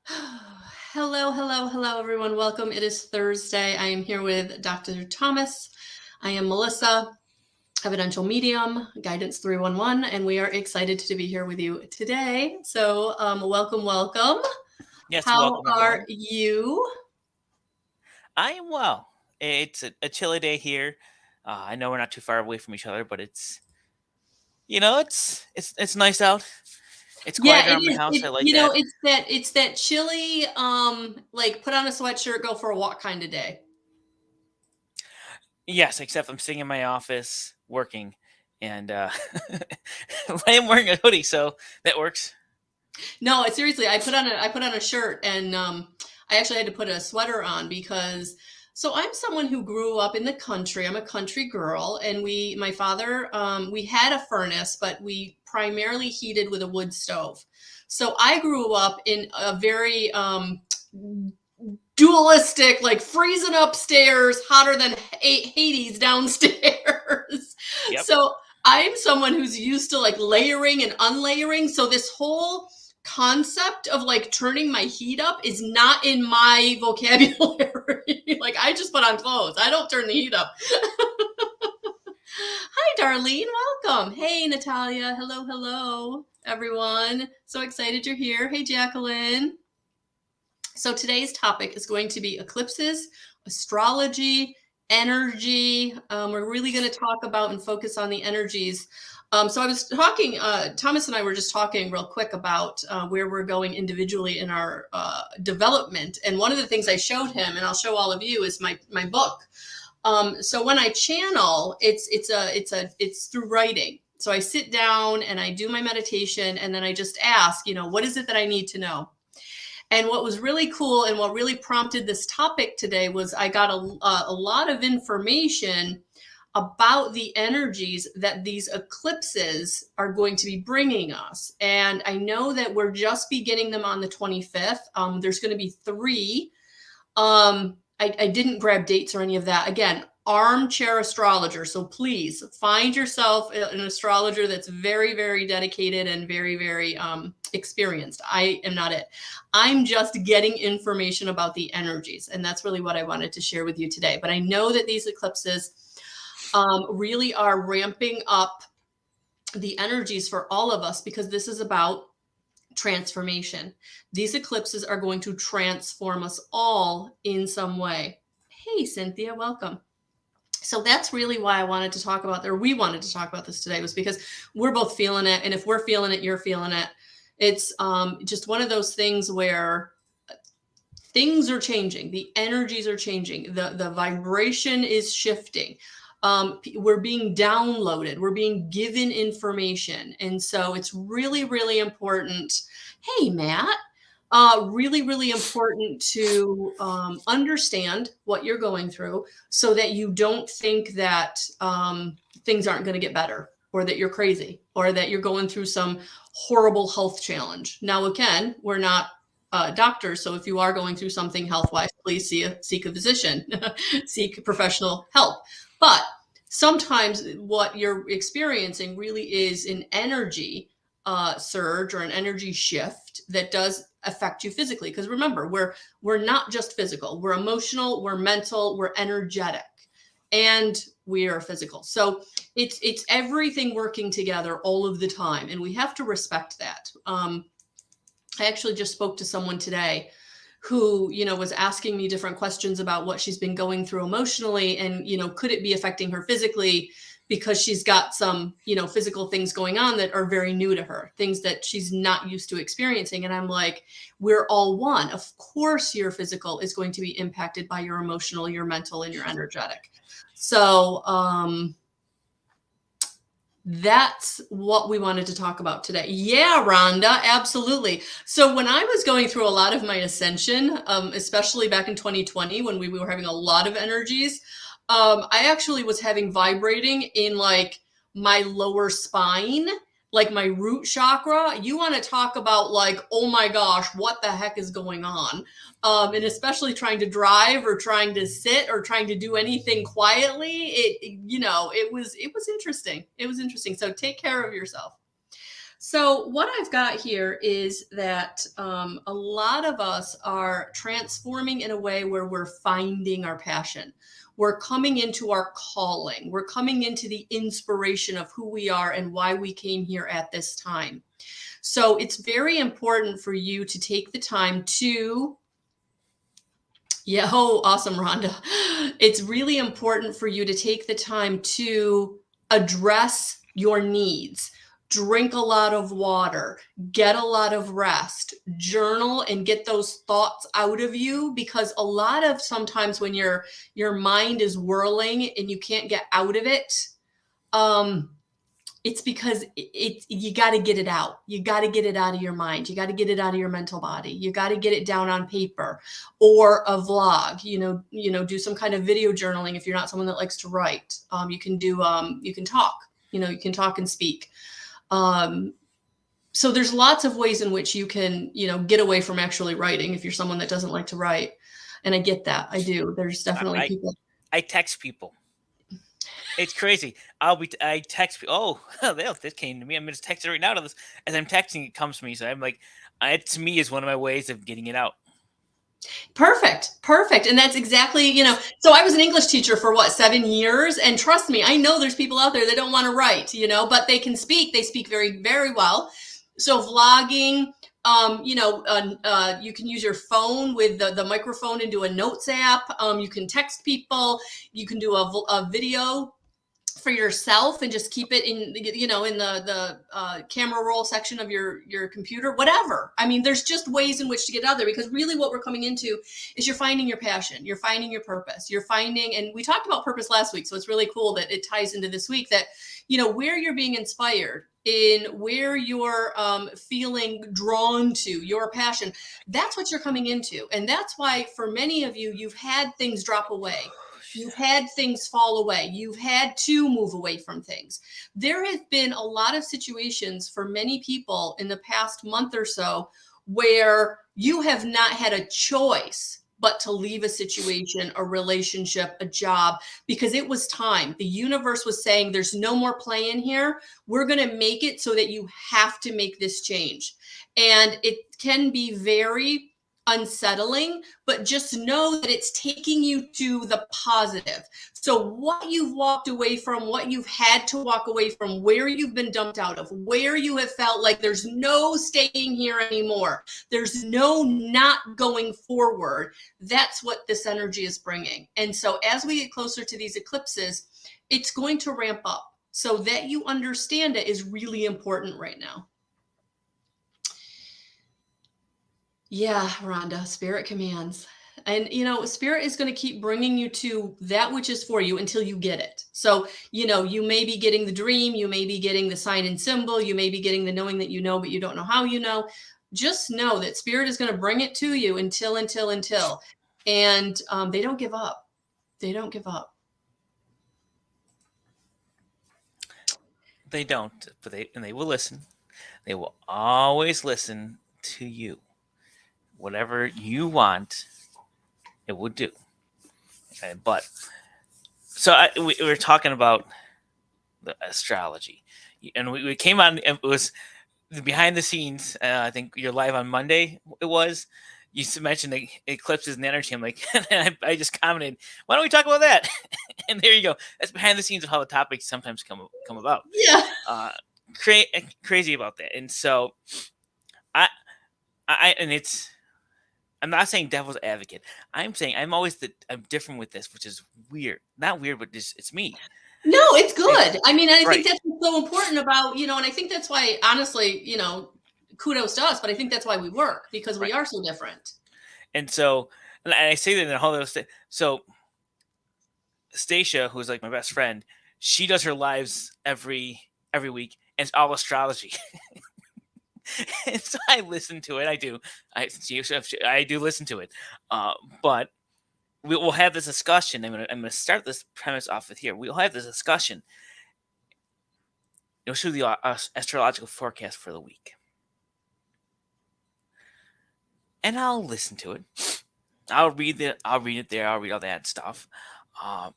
Hello, hello, hello, everyone. Welcome. It is Thursday. I am here with Dr. Thomas. I am Melissa, evidential medium, guidance 311, and we are excited to be here with you today. So, welcome, welcome. Yes, How welcome are everyone. you? I am well. It's a chilly day here. I know we're not too far away from each other, but it's nice out. It's Yeah, quiet it around my is. house. I It, like you know, that. it's that chilly, like put on a sweatshirt, go for a walk kind of day. Yes, except I'm sitting in my office working, and I am wearing a hoodie, so that works. No, seriously, I put on a shirt and I actually had to put a sweater on because so I'm someone who grew up in the country. I'm a country girl and my father we had a furnace, but we primarily heated with a wood stove. So I grew up in a very dualistic, like freezing upstairs, hotter than Hades downstairs. Yep. So I'm someone who's used to like layering and unlayering. So this whole concept of like turning my heat up is not in my vocabulary. Like I just put on clothes. I don't turn the heat up. Hi, Darlene. Welcome. Hey, Natalia. Hello, hello, everyone. So excited you're here. Hey, Jacqueline. So today's topic is going to be eclipses, astrology, energy. We're really going to talk about and focus on the energies. So I was talking, Thomas and I were just talking real quick about where we're going individually in our development. And one of the things I showed him, and I'll show all of you, is my book. So when I channel, it's through writing. So I sit down and I do my meditation, and then I just ask, what is it that I need to know? And what was really cool and what really prompted this topic today was I got a lot of information about the energies that these eclipses are going to be bringing us. And I know that we're just beginning them on the 25th. There's going to be three. I didn't grab dates or any of that. Again, armchair astrologer. So please find yourself an astrologer that's very, very dedicated and very, very experienced. I am not it. I'm just getting information about the energies. And that's really what I wanted to share with you today. But I know that these eclipses really are ramping up the energies for all of us because this is about transformation. These eclipses are going to transform us all in some way. Hey, Cynthia, welcome. So that's really why I wanted to talk about, or we wanted to talk about this today, was because we're both feeling it. And if we're feeling it, you're feeling it. It's just one of those things where things are changing, the energies are changing, the vibration is shifting. We're being downloaded, we're being given information, and so it's really, really important. Hey, Matt. Really, really important to understand what you're going through so that you don't think that things aren't going to get better or that you're crazy or that you're going through some horrible health challenge. Now, again, we're not doctors. So if you are going through something health wise, please seek a physician, seek professional help. But sometimes what you're experiencing really is an energy surge or an energy shift that does affect you physically. Because remember, we're not just physical, we're emotional, we're mental, we're energetic, and we are physical. So it's everything working together all of the time, and we have to respect that. I actually just spoke to someone today who, was asking me different questions about what she's been going through emotionally and, could it be affecting her physically because she's got some, physical things going on that are very new to her, things that she's not used to experiencing. And I'm like, we're all one. Of course, your physical is going to be impacted by your emotional, your mental, and your energetic. So, that's what we wanted to talk about today. Yeah, Rhonda, absolutely. So when I was going through a lot of my ascension, especially back in 2020 when we were having a lot of energies, I actually was having vibrating in like my lower spine, like my root chakra. You want to talk about like, oh my gosh, what the heck is going on? And especially trying to drive or trying to sit or trying to do anything quietly, it was interesting. It was interesting. So take care of yourself. So, what I've got here is that a lot of us are transforming in a way where we're finding our passion. We're coming into our calling. We're coming into the inspiration of who we are and why we came here at this time. So, it's very important for you to take the time to yeah, oh, awesome, Rhonda. It's really important for you to take the time to address your needs. Drink a lot of water, get a lot of rest, journal and get those thoughts out of you because a lot of sometimes when your mind is whirling and you can't get out of it, um it's because you got to get it out. You got to get it out of your mind. You got to get it out of your mental body. You got to get it down on paper or a vlog. Do some kind of video journaling if you're not someone that likes to write. You can talk. You can talk and speak. So there's lots of ways in which you can get away from actually writing if you're someone that doesn't like to write. And I get that. I do. There's definitely I people. I text people. It's crazy. I text people. Oh, this came to me. I'm just texting right now to this. As I'm texting, it comes to me. So I'm like, it to me is one of my ways of getting it out. Perfect. And that's exactly, so I was an English teacher for 7 years. And trust me, I know there's people out there that don't want to write, but they can speak. They speak very, very well. So vlogging, you can use your phone with the microphone and do a notes app. You can text people. You can do a video for yourself and just keep it in the camera roll section of your computer, whatever. I mean, there's just ways in which to get out there because really what we're coming into is you're finding your passion, you're finding your purpose, you're finding, and we talked about purpose last week, so it's really cool that it ties into this week that where you're being inspired, in where you're feeling drawn to your passion. That's what you're coming into, and that's why for many of you, you've had things drop away. You've had things fall away. You've had to move away from things. There have been a lot of situations for many people in the past month or so where you have not had a choice but to leave a situation, a relationship, a job, because it was time. The universe was saying, there's no more play in here. We're going to make it so that you have to make this change. And it can be very unsettling, but just know that it's taking you to the positive. So what you've walked away from, what you've had to walk away from, where you've been dumped out of, where you have felt like there's no staying here anymore, there's no not going forward, that's what this energy is bringing. And so as we get closer to these eclipses, it's going to ramp up. So that you understand it is really important right now. Yeah, Rhonda, spirit commands. And, spirit is going to keep bringing you to that which is for you until you get it. So, you may be getting the dream, you may be getting the sign and symbol, you may be getting the knowing that you know, but you don't know how you know. Just know that spirit is going to bring it to you until. And they don't give up. They don't give up. They don't, but they will listen. They will always listen to you. Whatever you want, it will do. Okay, but so we were talking about the astrology, and we came on. It was the behind the scenes. I think you're live on Monday. It was. You mentioned the eclipses and energy. I'm like, and I just commented, why don't we talk about that? And there you go. That's behind the scenes of how the topics sometimes come about. Yeah. Crazy about that. And so I and it's. I'm not saying devil's advocate. I'm saying I'm different with this, which is weird. Not weird, but it's me. No, it's good. I mean, I think Right. that's what's so important about, and I think that's why, honestly, kudos to us, but I think that's why we work because we Right. are so different. And so, and I say that in the whole so Stacia, who's like my best friend, she does her lives every week, and it's all astrology. And so I listen to it. I do. I do listen to it. But we will have this discussion. I'm gonna start this premise off with here. We'll have this discussion. You'll show the astrological forecast for the week, and I'll listen to it. I'll read it there. I'll read all that stuff. But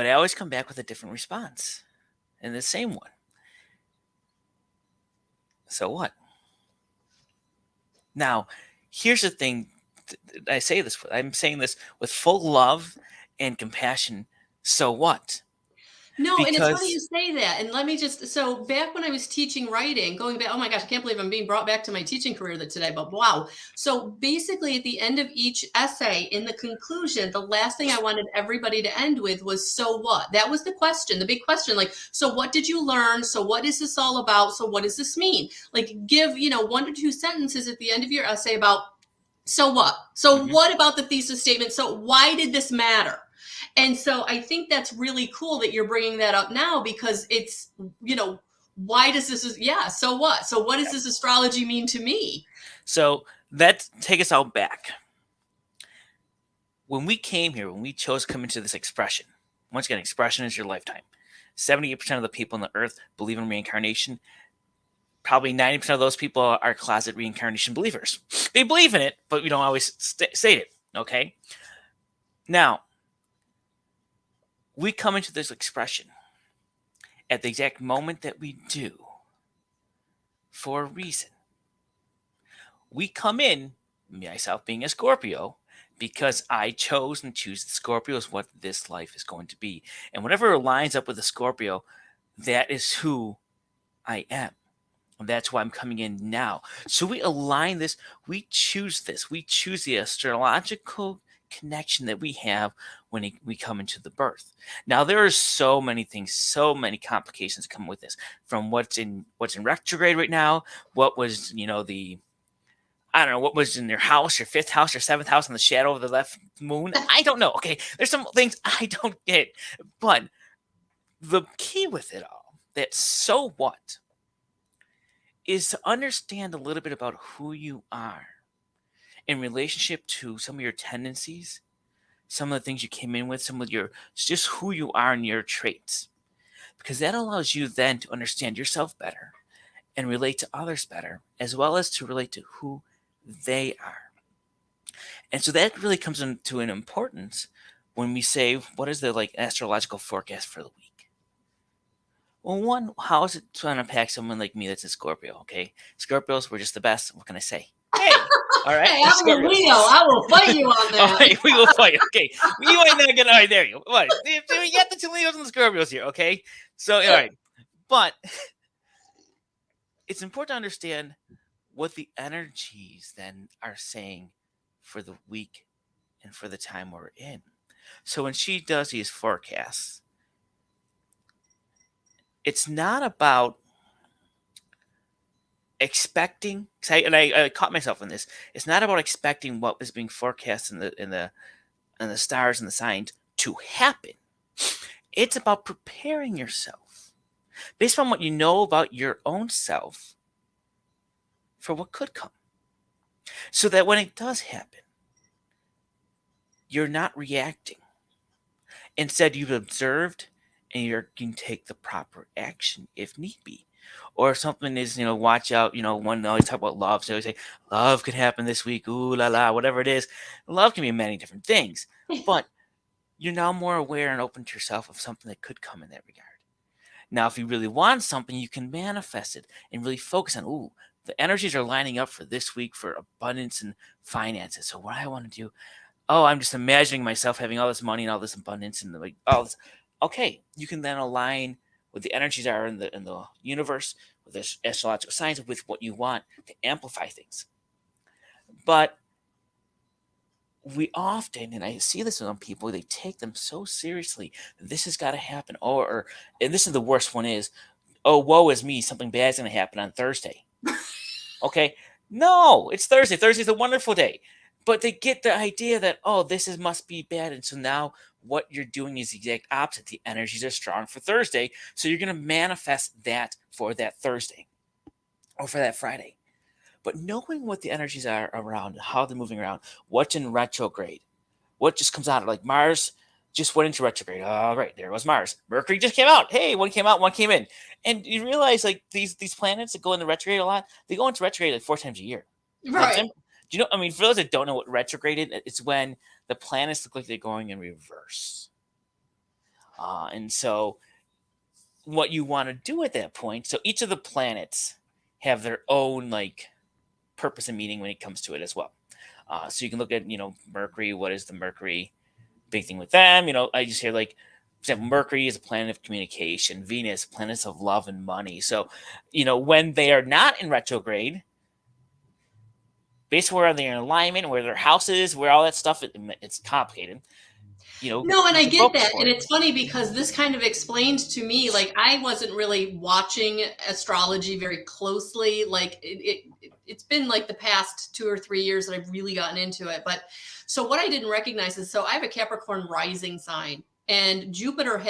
I always come back with a different response, and the same one. So what? Now, here's the thing. I'm saying this with full love and compassion. So what? No, and it's funny you Because say that. And let me just so back when I was teaching writing, going back, oh my gosh, I can't believe I'm being brought back to my teaching career that today, but wow. So basically at the end of each essay, in the conclusion, the last thing I wanted everybody to end with was so what? That was the question, the big question. Like, so what did you learn? So what is this all about? So what does this mean? Like give, 1 to 2 sentences at the end of your essay about so what? So Mhm. what about the thesis statement? So why did this matter? And so I think that's really cool that you're bringing that up now because it's, why does this, yeah, so what? So what does this astrology mean to me? So let's take us out back. When we came here, when we chose to come into this expression, once again, expression is your lifetime. 78% of the people on the earth believe in reincarnation. Probably 90% of those people are closet reincarnation believers. They believe in it, but we don't always state it. Okay. Now, we come into this expression at the exact moment that we do for a reason. We come in, myself being a Scorpio, because I chose and choose the Scorpio is what this life is going to be. And whatever lines up with the Scorpio, that is who I am. And that's why I'm coming in now. So we align this, we choose this, we choose the astrological connection that we have when we come into the birth. Now there are so many things, so many complications come with this, from what's in retrograde right now, what was the I don't know what was in your house, your fifth house, your seventh house, in the shadow of the left moon. I don't know. Okay, there's some things I don't get, but the key with it all, that so what, is to understand a little bit about who you are in relationship to some of your tendencies, some of the things you came in with, some of your just who you are and your traits, because that allows you then to understand yourself better and relate to others better, as well as to relate to who they are. And so that really comes into an importance when we say, what is the astrological forecast for the week? Well, one, how is it to unpack someone like me that's a Scorpio? Okay, Scorpios, we're just the best. What can I say? Hey, all right, Hey, I'm a Scorpios. Leo. I will fight you on All that. right, we will fight. Okay, you ain't not gonna. All right, there you go. What? We got the two Leos and the Scorpios here. Okay, so all right, but it's important to understand what the energies then are saying for the week and for the time we're in. So when she does these forecasts, it's not about expecting. 'Cause I caught myself in this. It's not about expecting what was being forecast in the stars and the signs to happen. It's about preparing yourself based on what you know about your own self for what could come, so that when it does happen, you're not reacting. Instead, you've observed and you can take the proper action if need be. Or if something is, watch out, one always talk about love. So they always say, love could happen this week, ooh la la, whatever it is. Love can be many different things. But you're now more aware and open to yourself of something that could come in that regard. Now, if you really want something, you can manifest it and really focus on, ooh, the energies are lining up for this week for abundance and finances. So what I want to do, oh, I'm just imagining myself having all this money and all this abundance and all this. Okay, you can then align what the energies are in the universe with this astrological signs with what you want to amplify things. But we often, and I see this on people, they take them so seriously. This has got to happen, and this is the worst one is, oh, woe is me, something bad's going to happen on Thursday. Okay, no, it's Thursday. Thursday's a wonderful day. But they get the idea that, oh, must be bad. And so now what you're doing is the exact opposite. The energies are strong for Thursday. So you're going to manifest that for that Thursday or for that Friday. But knowing what the energies are around, how they're moving around, what's in retrograde, what just comes out, like Mars just went into retrograde. All right, there was Mars. Mercury just came out. Hey, one came out, one came in. And you realize like these planets that go into retrograde a lot, they go into retrograde like 4 times a year. Right. Do you know? I mean, for those that don't know what retrograde is, it's when the planets look like they're going in reverse. And so, what you want to do at that point, so each of the planets have their own like purpose and meaning when it comes to it as well. So you can look at, Mercury. What is the Mercury? Big thing with them. I just hear like, for example, Mercury is a planet of communication. Venus, planets of love and money. So, when they are not in retrograde, based where they're in alignment, where their house is, where all that stuff, it's complicated. No, and You I can get focus that. for And it. it's funny because this kind of explained to me, like, I wasn't really watching astrology very closely. Like, it's been like the past 2 or 3 years that I've really gotten into it. But so what I didn't recognize is, so I have a Capricorn rising sign, and Jupiter is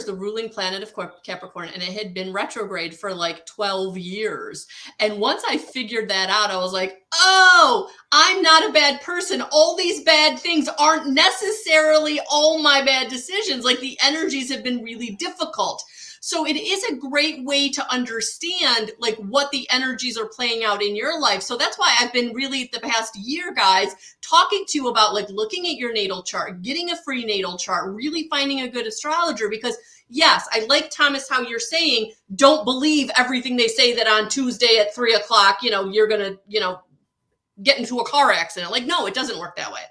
the ruling planet of Capricorn, and it had been retrograde for like 12 years. And once I figured that out, I was like, oh, I'm not a bad person. All these bad things aren't necessarily all my bad decisions. Like, the energies have been really difficult. So it is a great way to understand like what the energies are playing out in your life. So that's why I've been really the past year, guys, talking to you about like looking at your natal chart, getting a free natal chart, really finding a good astrologer. Because yes, I like, Thomas, how you're saying, don't believe everything they say that on Tuesday at 3 o'clock, you're going to, get into a car accident. Like, no, it doesn't work that way.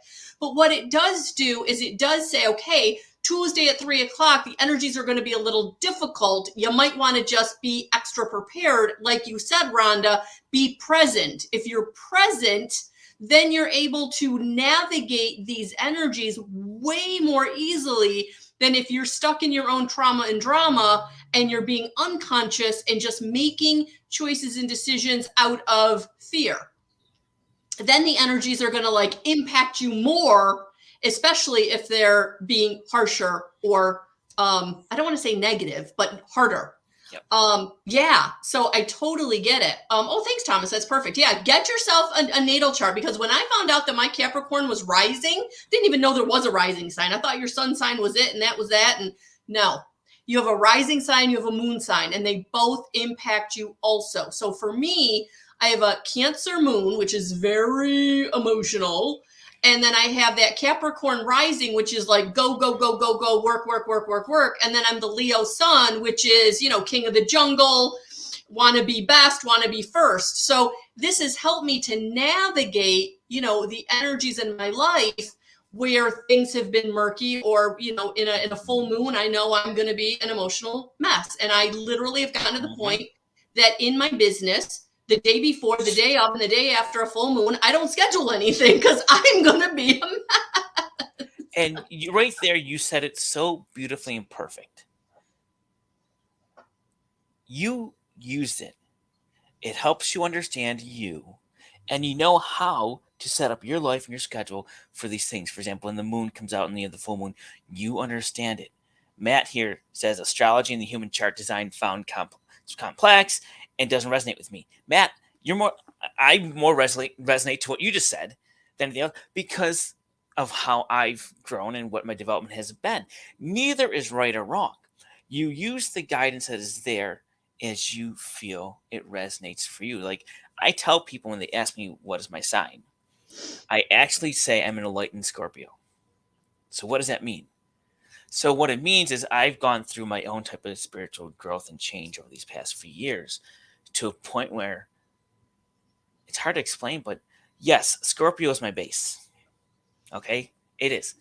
But what it does do is it does say, okay, Tuesday at 3 o'clock, the energies are going to be a little difficult. You might want to just be extra prepared. Like you said, Rhonda, be present. If you're present, then you're able to navigate these energies way more easily than if you're stuck in your own trauma and drama and you're being unconscious and just making choices and decisions out of fear. Then the energies are going to like impact you more, especially if they're being harsher or I don't want to say negative, but harder. Yep. Yeah, so I totally get it. Oh, thanks, Thomas. That's perfect. Yeah, get yourself a natal chart, because when I found out that my Capricorn was rising, didn't even know there was a rising sign. I thought your sun sign was it, and that was that. And no, you have a rising sign, you have a moon sign, and they both impact you also. So for me, I have a Cancer moon, which is very emotional. And then I have that Capricorn rising, which is like go, go, go, go, go, work, work, work, work, work. And then I'm the Leo sun, which is, king of the jungle, want to be best, want to be first. So this has helped me to navigate, the energies in my life where things have been murky, or, in a full moon, I know I'm going to be an emotional mess. And I literally have gotten to the point that in my business, the day before, the day of, and the day after a full moon, I don't schedule anything because I'm going to be a mess. And right there, you said it so beautifully and perfect. You used it. It helps you understand you, and you know how to set up your life and your schedule for these things. For example, when the moon comes out in the full moon, you understand it. Matt here says astrology and the human chart design found complex and doesn't resonate with me. Matt, I more resonate to what you just said than anything else, because of how I've grown and what my development has been. Neither is right or wrong. You use the guidance that is there as you feel it resonates for you. Like, I tell people when they ask me what is my sign, I actually say I'm an enlightened Scorpio. So what does that mean? So what it means is I've gone through my own type of spiritual growth and change over these past few years to a point where it's hard to explain, but yes, Scorpio is my base. Okay, it is.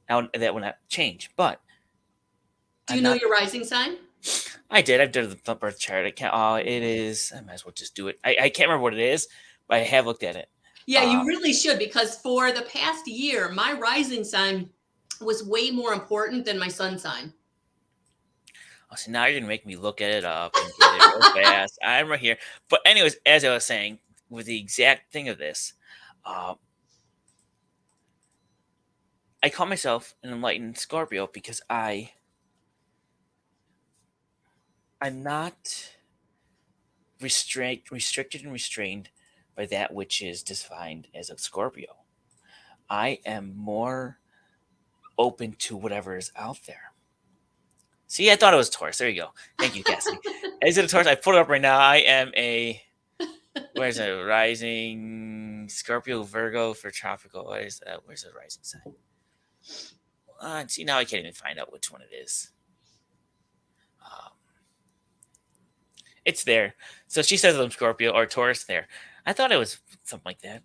Now that will not change, but do you know your rising sign? I did. I've done the birth chart. I can't. It is. I might as well just do it. I can't remember what it is, but I have looked at it. Yeah, you really should, because for the past year, my rising sign was way more important than my sun sign. Oh, so now you're gonna make me look at it up and get it real fast. I'm right here. But anyways, as I was saying, with the exact thing of this, I call myself an enlightened Scorpio because I'm not restricted and restrained by that which is defined as a Scorpio. I am more open to whatever is out there. See, I thought it was Taurus. There you go. Thank you, Cassie. Is it a Taurus? I pulled it up right now. I am a where's it? Rising Scorpio, Virgo for tropical. What is that? Where's the rising sign? See, now I can't even find out which one it is. It's there. So she says I'm Scorpio or Taurus there. I thought it was something like that.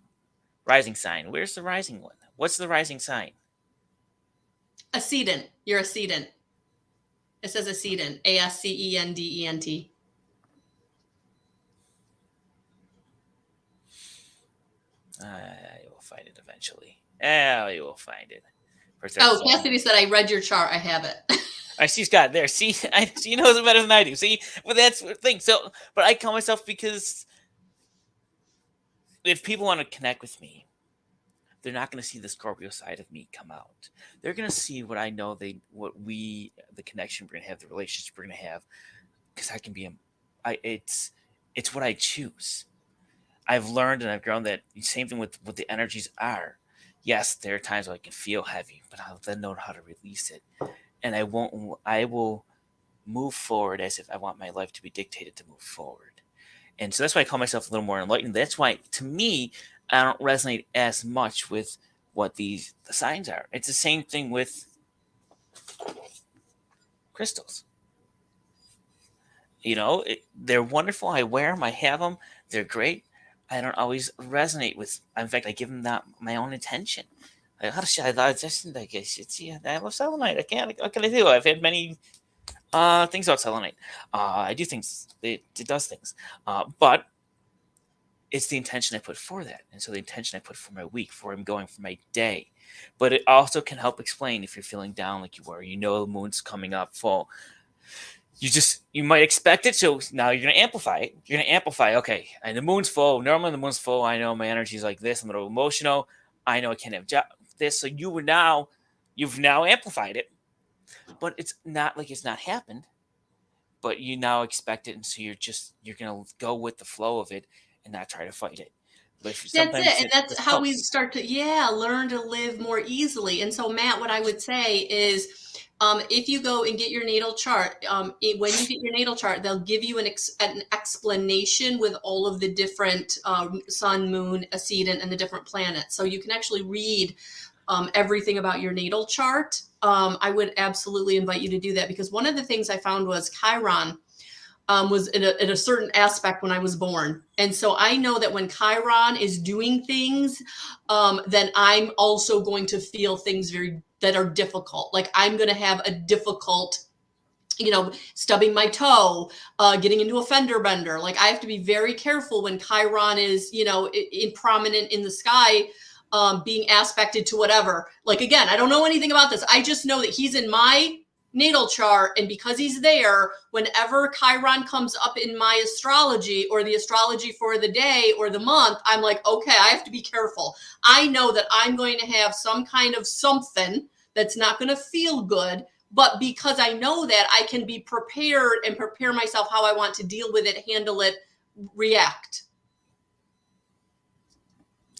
Rising sign. Where's the rising one? What's the rising sign? Ascendant. You're ascendant. It says ascendant. Ascendent. You will find it eventually. You will find it. Oh, Cassidy said, I read your chart. I have it. I see Scott there. See, she knows it better than I do. See, but that's the thing. So, but I call myself because if people want to connect with me, they're not going to see the Scorpio side of me come out. They're going to see what I know the connection we're going to have, the relationship we're going to have, because I can be it's what I choose. I've learned and I've grown that same thing with what the energies are. Yes, there are times where I can feel heavy, but I'll then know how to release it, and I will move forward as if I want my life to be dictated to move forward. And so that's why I call myself a little more enlightened. That's why, to me, I don't resonate as much with what the signs are. It's the same thing with crystals. They're wonderful. I wear them. I have them. They're great. I don't always resonate with. In fact, I give them that my own attention. I love selenite. I can't. What can I do? I've had many things about selenite. I do things. It does things. But it's the intention I put for that. And so the intention I put for my week, for I'm going for my day. But it also can help explain if you're feeling down like you were. The moon's coming up full. You might expect it, so now you're going to amplify it. You're going to amplify, okay, and the moon's full. Normally the moon's full. I know my energy is like this. I'm a little emotional. I know I can't have this. So you've now amplified it. But it's not like it's not happened. But you now expect it, and so you're going to go with the flow of it and not try to fight it. But That's it. And that's how we helps. start to, learn to live more easily. And so, Matt, what I would say is, if you go and get your natal chart, when you get your natal chart, they'll give you an explanation with all of the different sun, moon, ascendant, and the different planets. So you can actually read everything about your natal chart. I would absolutely invite you to do that, because one of the things I found was Chiron was in a certain aspect when I was born. And so I know that when Chiron is doing things, then I'm also going to feel things that are difficult. Like I'm going to have a difficult, stubbing my toe, getting into a fender bender. Like I have to be very careful when Chiron is, in prominent in the sky, being aspected to whatever. Like, again, I don't know anything about this. I just know that he's in my natal chart, and because he's there, whenever Chiron comes up in my astrology or the astrology for the day or the month, I'm like, okay, I have to be careful. I know that I'm going to have some kind of something that's not going to feel good, but because I know that, I can be prepared and prepare myself how I want to deal with it, handle it, react.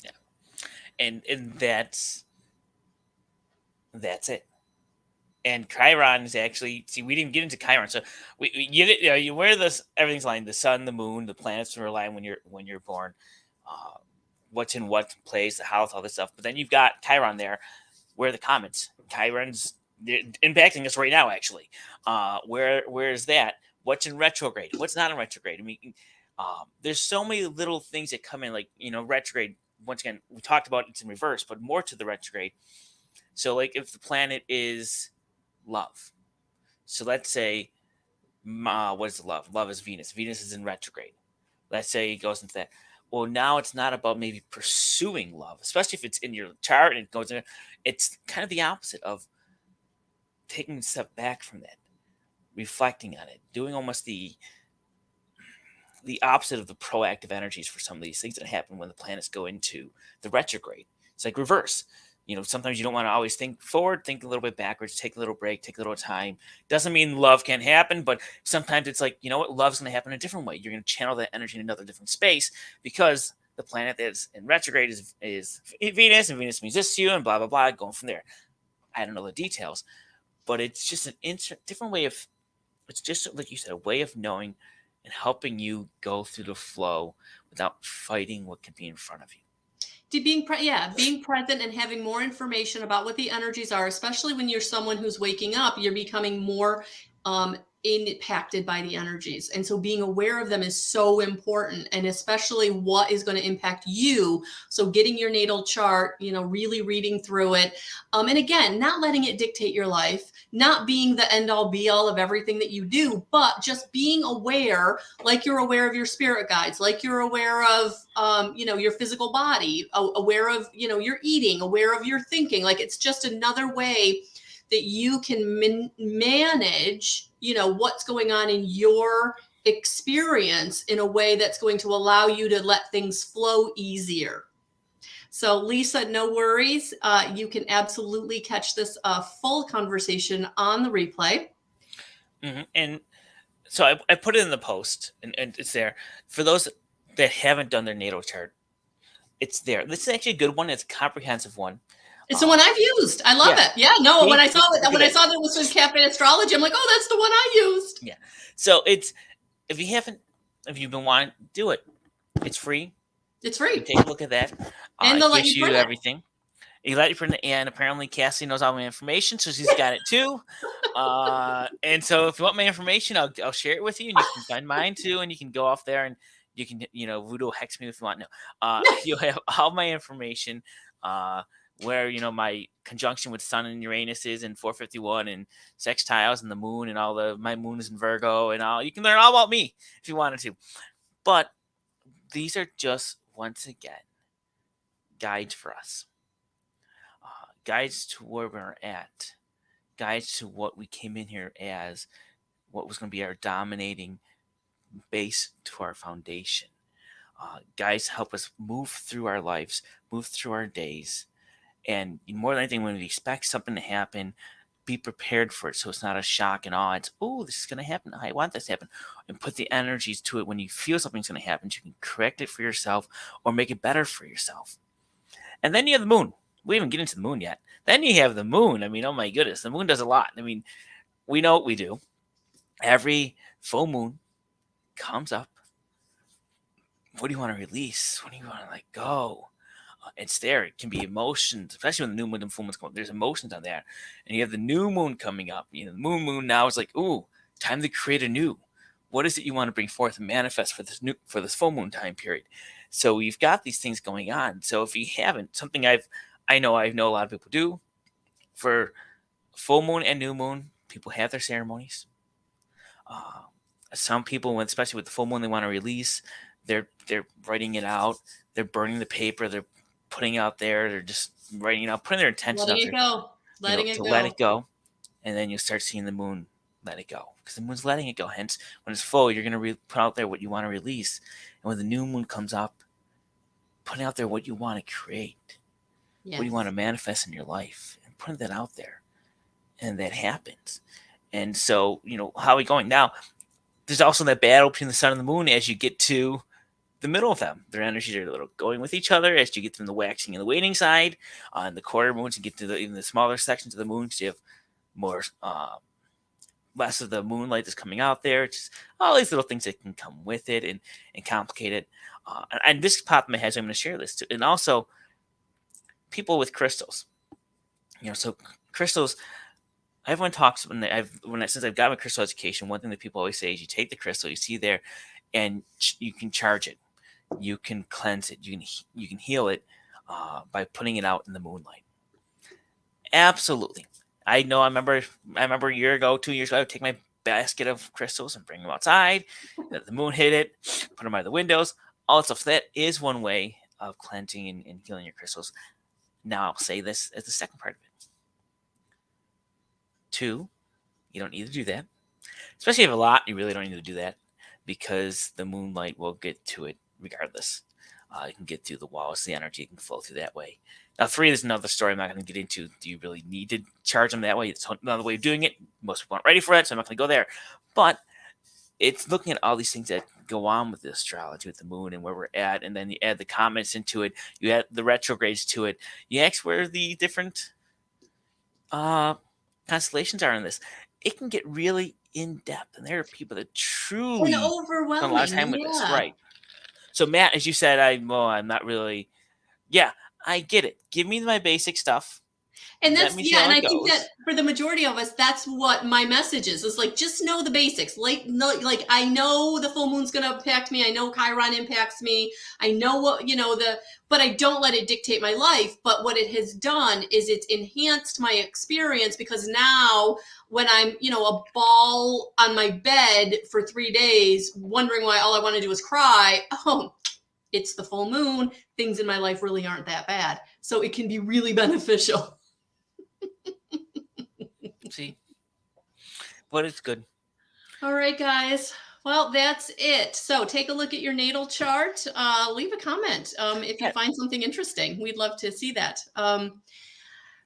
Yeah. And that's it. And Chiron is actually, see, we didn't get into Chiron, so we get it. You wear this, everything's aligned: the sun, the moon, the planets are aligned when you're born. What's in what place, the house, all this stuff. But then you've got Chiron there, where the comets. Chiron's impacting us right now, actually. Where is that? What's in retrograde? What's not in retrograde? I mean, there's so many little things that come in, like retrograde. Once again, we talked about it's in reverse, but more to the retrograde. So, like, if the planet is love. So let's say, what is love? Love is Venus. Venus is in retrograde. Let's say it goes into that. Well, now it's not about maybe pursuing love, especially if it's in your chart and it goes in. It's kind of the opposite of taking a step back from that, reflecting on it, doing almost the opposite of the proactive energies for some of these things that happen when the planets go into the retrograde. It's like reverse. Sometimes you don't want to always think forward, think a little bit backwards, take a little break, take a little time. Doesn't mean love can't happen, but sometimes it's like, what, love's going to happen a different way. You're going to channel that energy in another different space because the planet that's in retrograde is Venus, and Venus means this to you, and blah, blah, blah, going from there. I don't know the details, but it's just an different way of, it's just, like you said, a way of knowing and helping you go through the flow without fighting what can be in front of you. Being present and having more information about what the energies are, especially when you're someone who's waking up, you're becoming more impacted by the energies. And so being aware of them is so important, and especially what is going to impact you. So getting your natal chart, really reading through it. And again, not letting it dictate your life, not being the end all be all of everything that you do, but just being aware, like you're aware of your spirit guides, like you're aware of, your physical body, aware of, your eating, aware of your thinking. Like it's just another way that you can manage, what's going on in your experience in a way that's going to allow you to let things flow easier. So Lisa, no worries. You can absolutely catch this full conversation on the replay. And so I put it in the post, and it's there. For those that haven't done their natal chart, it's there. This is actually a good one. It's a comprehensive one. It's the one I've used. I love it. Yeah, no, See? when I saw it, when I saw that it was with Cafe Astrology, I'm like, oh, that's the one I used. Yeah. So it's, if you've been wanting to do it, it's free. It's free. Take a look at that. And they'll let gives you print everything. You let you print it, and apparently Cassie knows all my information, so she's got it too. And so if you want my information, I'll share it with you, and you can find mine too, and you can go off there and you can voodoo hex me if you want. No, you'll have all my information. Where my conjunction with Sun and Uranus is in 451, and sextiles and the moon, and my moon is in Virgo, and all. You can learn all about me if you wanted to. But these are just, once again, guides for us. Guides to where we're at. Guides to what we came in here as, what was going to be our dominating base to our foundation. Guides help us move through our lives, move through our days. And more than anything, when we expect something to happen, be prepared for it, so it's not a shock and awe. It's, oh, this is going to happen. I want this to happen. And put the energies to it. When you feel something's going to happen, you can correct it for yourself or make it better for yourself. And then you have the moon. We haven't get into the moon yet. Then you have the moon. I mean, oh my goodness, the moon does a lot. I mean, we know what we do. Every full moon comes up. What do you want to release? What do you want to let go? It's there. It can be emotions, especially when the new moon and full moons come up. There's emotions on there. And you have the new moon coming up. The moon now is like, ooh, time to create anew. What is it you want to bring forth and manifest for this full moon time period? So we've got these things going on. So if you haven't, something I know a lot of people do, for full moon and new moon, people have their ceremonies. Some people, especially with the full moon, they want to release. They're writing it out. They're burning the paper. They're putting it out there. They're just writing it out, putting their intention letting out there. Let it go. And then you'll start seeing the moon let it go, because the moon's letting it go. Hence, when it's full, you're going to put out there what you want to release. And when the new moon comes up, putting out there what you want to create, what you want to manifest in your life, and putting that out there. And that happens. And so, how are we going? Now, there's also that battle between the sun and the moon as you get to the middle of them. Their energies are a little going with each other as you get from the waxing and the waning side. On the quarter moons, you get to even the smaller sections of the moon, so you have more, less of the moonlight that's coming out there. Just all these little things that can come with it and complicate it. And this popped in my head, so I'm going to share this too. And also, people with crystals. So crystals. Everyone talks since I've got my crystal education. One thing that people always say is, you take the crystal, you see there, and you can charge it, you can cleanse it, you can heal it by putting it out in the moonlight. Absolutely. I know. I remember a year ago, 2 years ago, I would take my basket of crystals and bring them outside. Let the moon hit it, put them by the windows, all that stuff. That is one way of cleansing and healing your crystals. Now, I'll say this as the second part of it. 2, you don't need to do that. Especially if you have a lot, you really don't need to do that, because the moonlight will get to it regardless. You can get through the walls, the energy can flow through that way. Now, 3 is another story I'm not going to get into. Do you really need to charge them that way? It's another way of doing it. Most people aren't ready for it, so I'm not going to go there. But it's looking at all these things that go on with the astrology, with the moon and where we're at, and then you add the comments into it. You add the retrogrades to it. You ask where the different constellations are in this. It can get really in depth, and there are people that truly and overwhelming. Spend a lot of time with this, right? So, Matt, as you said, I'm not really. Yeah, I get it. Give me my basic stuff. And Let that's, me see yeah, how and it I think that goes. for the majority of us, that's what my message is like, just know the basics. Like, no, like I know the full moon's going to impact me. I know Chiron impacts me. I know what, but I don't let it dictate my life. But what it has done is it's enhanced my experience, because now when I'm, a ball on my bed for 3 days, wondering why all I want to do is cry, oh, it's the full moon. Things in my life really aren't that bad. So it can be really beneficial. See, but it's good. All right, guys. Well, that's it. So take a look at your natal chart. Leave a comment if you Yeah, find something interesting. We'd love to see that.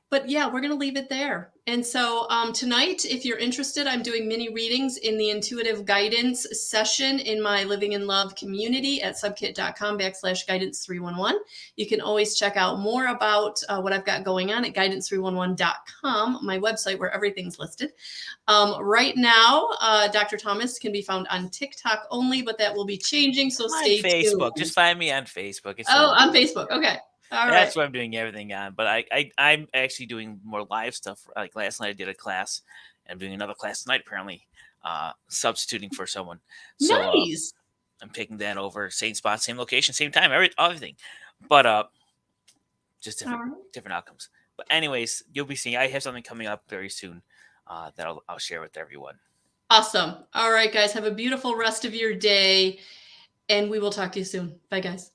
But yeah, we're going to leave it there. And so tonight, if you're interested, I'm doing mini readings in the intuitive guidance session in my Living in Love community at subkit.com/guidance311. You can always check out more about what I've got going on at guidance311.com, my website where everything's listed. Right now, Dr. Thomas can be found on TikTok only, but that will be changing. So I'm on stay tuned. Facebook. Just find me on Facebook. It's Oh, so on Facebook. Okay. All right. that's what I'm doing everything on. But I'm actually doing more live stuff. Like last night, I did a class. I'm doing another class tonight. Apparently, substituting for someone. So Nice. I'm taking that over. Same spot, same location, same time. Everything. But just All different right. different outcomes. But anyways, you'll be seeing. I have something coming up very soon that I'll share with everyone. Awesome. All right, guys. Have a beautiful rest of your day, and we will talk to you soon. Bye, guys.